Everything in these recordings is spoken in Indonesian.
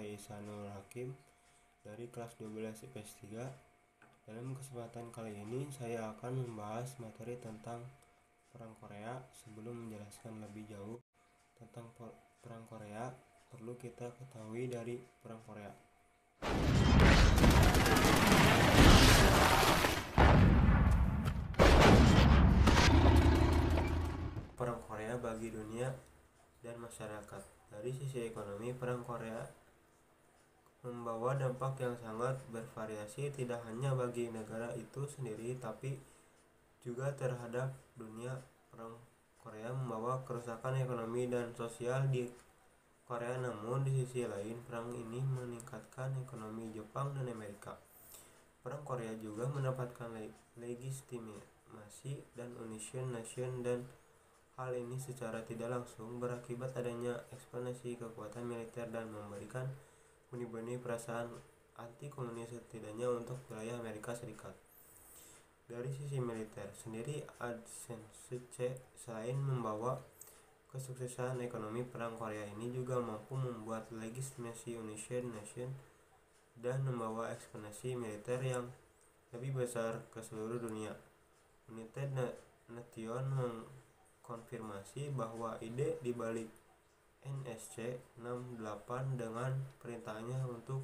saya Ihsanul Hakim dari kelas 12 IPS 3. Dalam kesempatan kali ini saya akan membahas materi tentang Perang Korea. Sebelum menjelaskan lebih jauh tentang Perang Korea, perlu kita ketahui dari Perang Korea. Perang Korea bagi dunia dan masyarakat. Dari sisi ekonomi, Perang Korea membawa dampak yang sangat bervariasi, tidak hanya bagi negara itu sendiri tapi juga terhadap dunia. Perang Korea membawa kerusakan ekonomi dan sosial di Korea, namun di sisi lain perang ini meningkatkan ekonomi Jepang dan Amerika. Perang Korea juga mendapatkan legitimasi dan United Nations, dan hal ini secara tidak langsung berakibat adanya ekspansi kekuatan militer dan memberikan benih-benih perasaan anti-komunis setidaknya untuk wilayah Amerika Serikat. Dari sisi militer sendiri, ADSC selain membawa kesuksesan ekonomi, Perang Korea ini juga mampu membuat legitimasi United Nations dan membawa ekspansi militer yang lebih besar ke seluruh dunia. United Nations mengkonfirmasi bahwa ide di balik NSC 68 dengan perintahnya untuk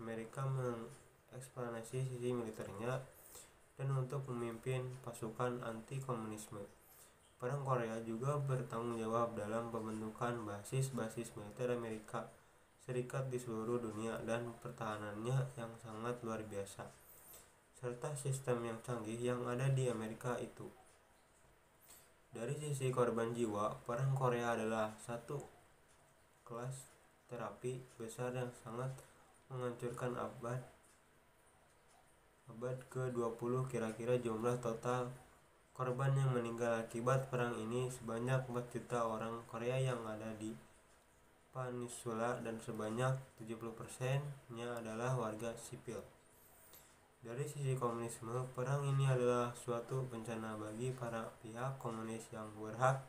Amerika mengekspansi sisi militernya dan untuk memimpin pasukan anti-komunisme. Perang Korea juga bertanggung jawab dalam pembentukan basis-basis militer Amerika Serikat di seluruh dunia dan pertahanannya yang sangat luar biasa, serta sistem yang canggih yang ada di Amerika itu. Dari sisi korban jiwa, Perang Korea adalah satu kelas terapi besar yang sangat menghancurkan abad ke-20. Kira-kira jumlah total korban yang meninggal akibat perang ini sebanyak 4 juta orang Korea yang ada di Peninsula, dan sebanyak 70%-nya adalah warga sipil. Dari sisi komunisme, perang ini adalah suatu bencana bagi para pihak komunis yang berhak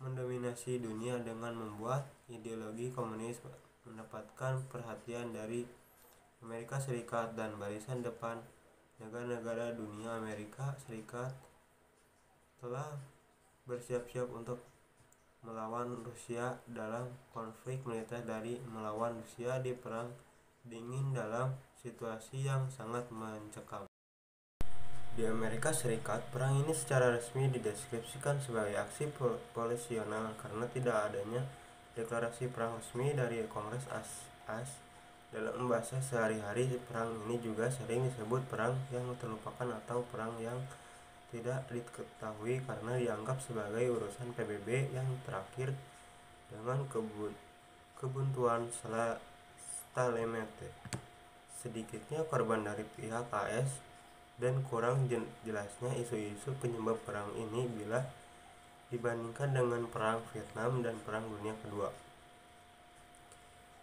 mendominasi dunia dengan membuat ideologi komunis mendapatkan perhatian dari Amerika Serikat dan barisan depan negara-negara dunia. Amerika Serikat telah bersiap-siap untuk melawan Rusia dalam konflik militer, dari melawan Rusia di Perang Dingin dalam situasi yang sangat mencekam. Di Amerika Serikat, perang ini secara resmi dideskripsikan sebagai aksi polisional karena tidak adanya deklarasi perang resmi dari Kongres AS. Dalam bahasa sehari-hari, perang ini juga sering disebut perang yang terlupakan atau perang yang tidak diketahui karena dianggap sebagai urusan PBB yang terakhir dengan kebuntuan Stalemate. Sedikitnya korban dari pihak AS dan kurang jelasnya isu-isu penyebab perang ini bila dibandingkan dengan Perang Vietnam dan Perang Dunia Kedua.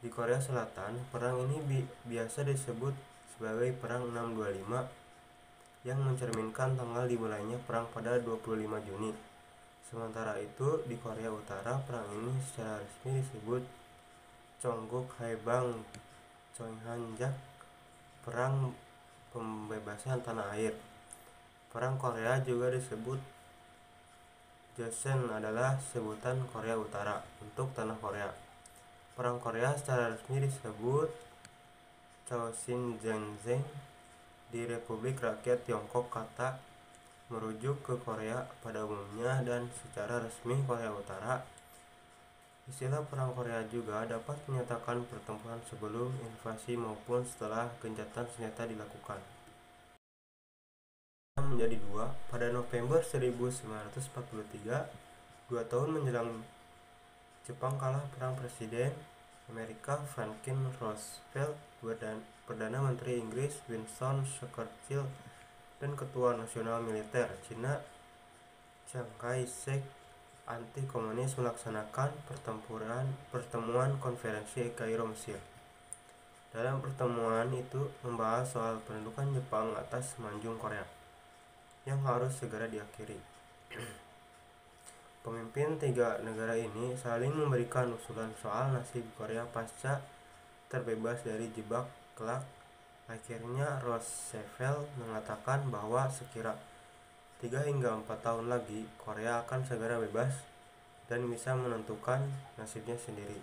Di Korea Selatan, perang ini biasa disebut sebagai Perang 625 yang mencerminkan tanggal dimulainya perang pada 25 Juni. Sementara itu, di Korea Utara, perang ini secara resmi disebut Chongguk Haebang Chonhanjak, Perang Pembebasan Tanah Air. Perang Korea juga disebut Joseon, adalah sebutan Korea Utara untuk tanah Korea. Perang Korea secara resmi disebut Chosin-Janjeng di Republik Rakyat Tiongkok, kata merujuk ke Korea pada umumnya dan secara resmi Korea Utara. Istilah Perang Korea juga dapat menyatakan pertempuran sebelum invasi maupun setelah gencatan senjata dilakukan. Menjadi dua pada November 1943, 2 tahun menjelang Jepang kalah perang, Presiden Amerika Franklin Roosevelt, Perdana Menteri Inggris Winston Churchill, dan Ketua Nasional Militer Cina Chiang Kai-shek anti-komunis melaksanakan pertemuan konferensi Kairo, Mesir. Dalam pertemuan itu membahas soal pendudukan Jepang atas semenanjung Korea yang harus segera diakhiri. Pemimpin tiga negara ini saling memberikan usulan soal nasib Korea pasca terbebas dari jebak kelak. Akhirnya Roosevelt mengatakan bahwa sekira 3 hingga 4 tahun lagi Korea akan segera bebas dan bisa menentukan nasibnya sendiri.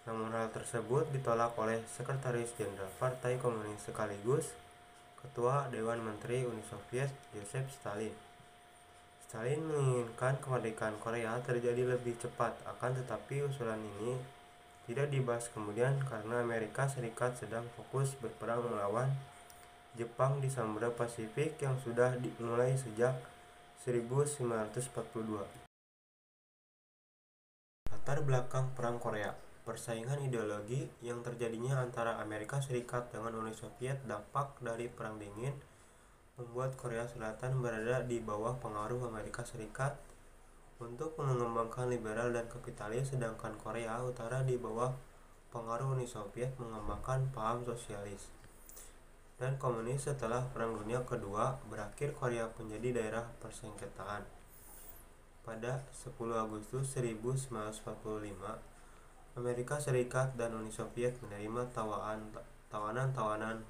Namun hal tersebut ditolak oleh Sekretaris Jenderal Partai Komunis sekaligus Ketua Dewan Menteri Uni Soviet Joseph Stalin. Stalin menginginkan kemerdekaan Korea terjadi lebih cepat, akan tetapi usulan ini tidak dibahas kemudian karena Amerika Serikat sedang fokus berperang melawan Jepang di Samudra Pasifik yang sudah dimulai sejak 1942. Latar belakang Perang Korea. Persaingan ideologi yang terjadinya antara Amerika Serikat dengan Uni Soviet, dampak dari Perang Dingin, membuat Korea Selatan berada di bawah pengaruh Amerika Serikat untuk mengembangkan liberal dan kapitalis, sedangkan Korea Utara di bawah pengaruh Uni Soviet mengembangkan paham sosialis dan komunis. Setelah Perang Dunia Kedua berakhir, Korea menjadi daerah persengketaan. Pada 10 Agustus 1945, Amerika Serikat dan Uni Soviet menerima tawanan-tawanan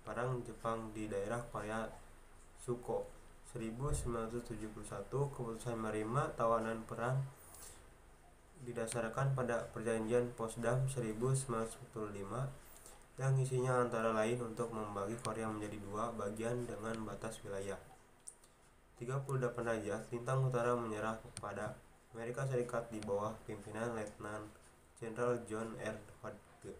perang Jepang di daerah Korea Suko. 1971, keputusan menerima tawanan perang didasarkan pada Perjanjian Potsdam 1945 yang isinya antara lain untuk membagi Korea menjadi 2 bagian dengan batas wilayah. 38 derajat lintang utara menyerah kepada Amerika Serikat di bawah pimpinan Letnan Jenderal John R. Hodge.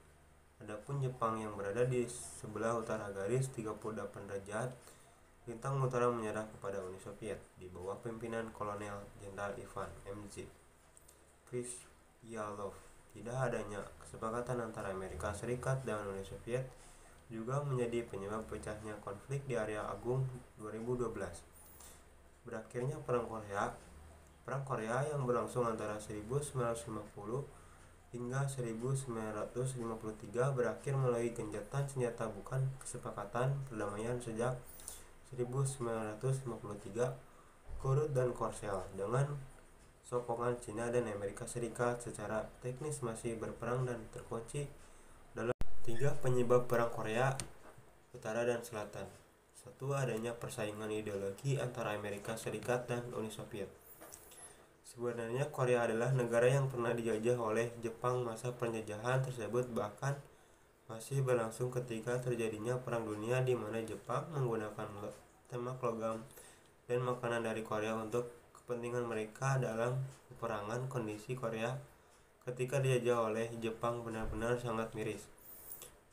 Adapun Jepang yang berada di sebelah utara garis 38 derajat lintang utara menyerah kepada Uni Soviet di bawah pimpinan Kolonel Jenderal Ivan M.Z. Kryvyalov. Tidak adanya kesepakatan antara Amerika Serikat dan Uni Soviet juga menjadi penyebab pecahnya konflik di area Agung 2012. Berakhirnya Perang Korea yang berlangsung antara 1950 hingga 1953 berakhir melalui gencatan senjata bukan kesepakatan perdamaian sejak 1953 Kurut dan Korsel dengan sokongan Cina dan Amerika Serikat secara teknis masih berperang dan terkunci dalam 3 penyebab Perang Korea Utara dan Selatan. 1. Adanya persaingan ideologi antara Amerika Serikat dan Uni Soviet. Sebenarnya Korea adalah negara yang pernah dijajah oleh Jepang. Masa penjajahan tersebut bahkan masih berlangsung ketika terjadinya Perang Dunia, di mana Jepang menggunakan tembak logam dan makanan dari Korea untuk kepentingan mereka dalam peperangan. Kondisi Korea ketika dijajah oleh Jepang benar-benar sangat miris.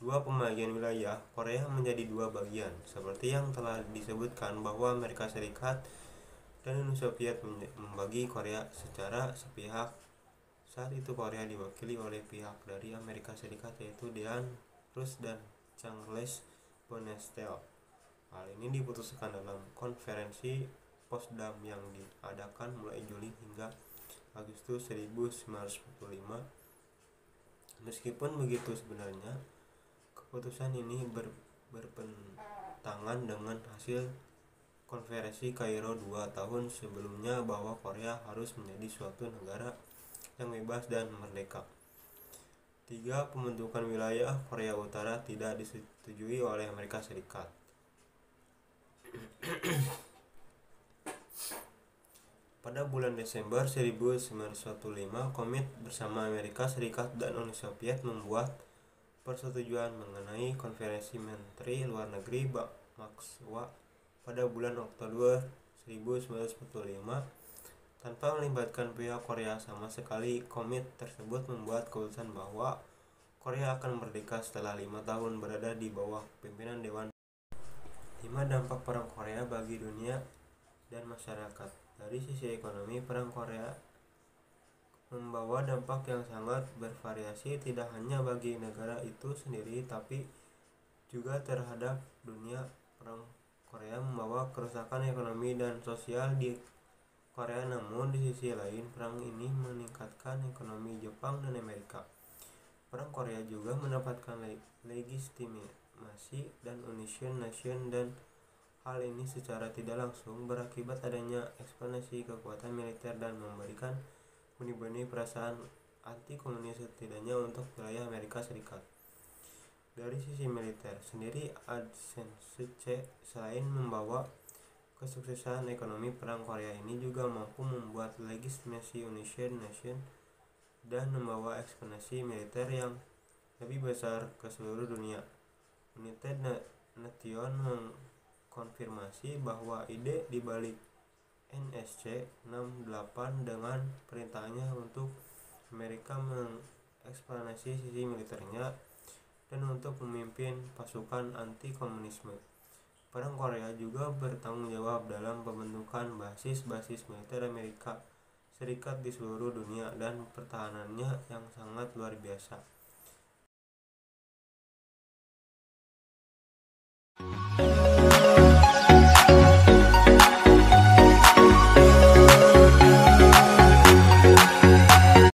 2. Pembagian wilayah. Korea menjadi 2 bagian, seperti yang telah disebutkan bahwa Amerika Serikat dan Uni Soviet membagi Korea secara sepihak. Saat itu Korea diwakili oleh pihak dari Amerika Serikat, yaitu Dean Rusk dan Charles Bonestell. Hal ini diputuskan dalam konferensi Potsdam yang diadakan mulai Juli hingga Agustus 1945. Meskipun begitu, sebenarnya keputusan ini bertentangan dengan hasil konferensi Kairo 2 tahun sebelumnya bahwa Korea harus menjadi suatu negara yang bebas dan merdeka. 3. Pembentukan wilayah Korea Utara tidak disetujui oleh Amerika Serikat. Pada bulan Desember 1945, komit bersama Amerika Serikat dan Uni Soviet membuat persetujuan mengenai konferensi Menteri Luar Negeri Maxwa. Pada bulan Oktober 1945, tanpa melibatkan pihak Korea sama sekali, komit tersebut membuat keputusan bahwa Korea akan merdeka setelah 5 tahun berada di bawah pimpinan Dewan. 5. Dampak Perang Korea bagi dunia dan masyarakat. Dari sisi ekonomi, Perang Korea membawa dampak yang sangat bervariasi, tidak hanya bagi negara itu sendiri tapi juga terhadap dunia. Perang Korea membawa kerusakan ekonomi dan sosial di Korea, namun di sisi lain perang ini meningkatkan ekonomi Jepang dan Amerika. Perang Korea juga mendapatkan legitimasi dan union nation, dan hal ini secara tidak langsung berakibat adanya ekspansi kekuatan militer dan memberikan benih-benih perasaan anti komunis setidaknya untuk wilayah Amerika Serikat. Dari sisi militer sendiri, Adsense selain membawa kesuksesan ekonomi, perang Korea ini juga mampu membuat legitimasi United Nations dan membawa ekspansi militer yang lebih besar ke seluruh dunia. United Nations mengkonfirmasi bahwa ide di balik NSC 68 dengan perintahnya untuk Amerika mengekspansi sisi militernya dan untuk memimpin pasukan anti-komunisme. Perang Korea juga bertanggung jawab dalam pembentukan basis-basis militer Amerika Serikat di seluruh dunia dan pertahanannya yang sangat luar biasa.